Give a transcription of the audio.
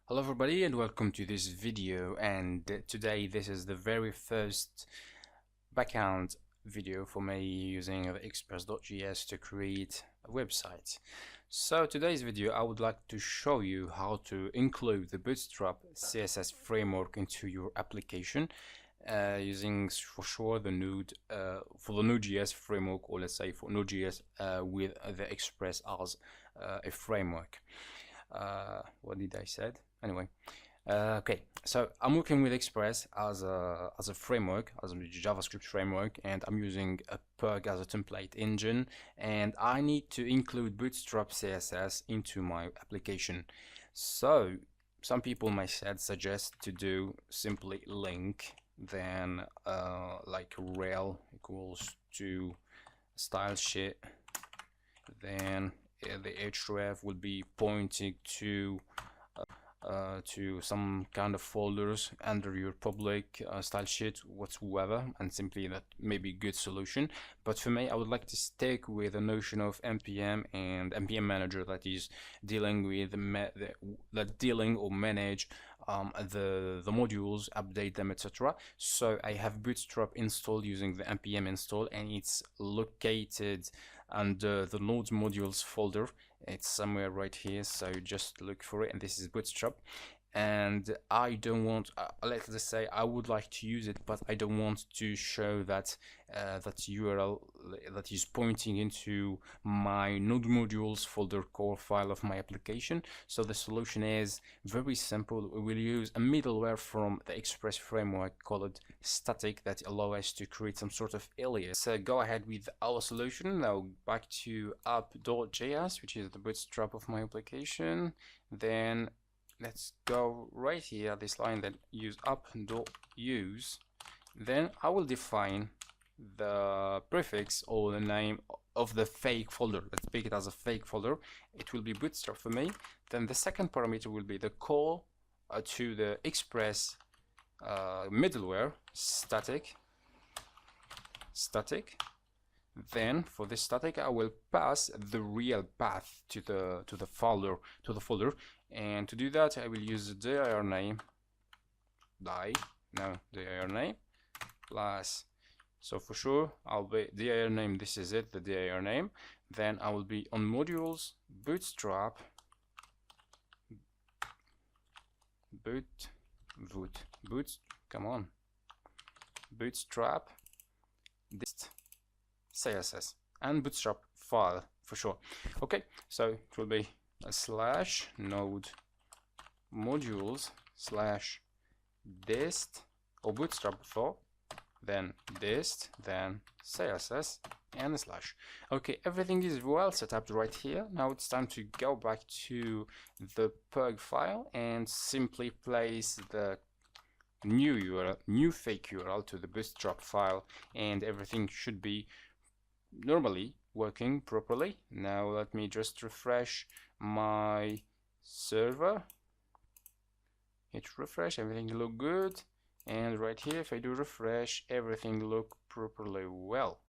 Hello everybody and welcome to this video, and today this is the very first backend video for me using the Express.js to create a website. So today's video I would like to show you how to include the Bootstrap CSS framework into your application using for sure the Node for the Node.js framework, or let's say for Node.js with the Express as a framework. What did I said? Anyway, okay, so I'm working with Express as a framework, as a JavaScript framework, and I'm using a Pug as a template engine, and I need to include Bootstrap CSS into my application. So some people might suggest to do simply link, then like rel equals to style sheet, then the href will be pointing to some kind of folders under your public style sheet whatsoever, and simply that may be a good solution. But for me, I would like to stick with the notion of npm and npm manager, that is dealing with dealing or manage the modules, update them, etc. So I have Bootstrap installed using the npm install, and it's located under the node modules folder. It's somewhere right here, so just look for it, and this is Bootstrap. And I don't want, let's just say I would like to use it, but I don't want to show that that URL that is pointing into my node modules folder core file of my application. So the solution is very simple. We will use a middleware from the Express framework called static that allow us to create some sort of alias. So go ahead with our solution. Now back to app.js, which is the Bootstrap of my application. Then let's go right here, this line that use app.use. Then I will define the prefix or the name of the fake folder. Let's pick it as a fake folder. It will be Bootstrap for me. Then the second parameter will be the call to the Express middleware static. Then for this static, I will pass the real path to the folder, and to do that I will use the dir name dir name plus, so for sure I'll be dir name, this is it, the dir name. Then I will be on modules bootstrap bootstrap this CSS and Bootstrap file for sure. Okay, so it will be a slash node modules slash dist, or Bootstrap before, then dist, then CSS, and a slash. Okay, everything is well set up right here. Now it's time to go back to the Pug file and simply place the new URL, new fake URL to the Bootstrap file, and everything should be normally working properly. Now let me just refresh my server, hit refresh, everything look good, and right here if I do refresh, everything look properly well.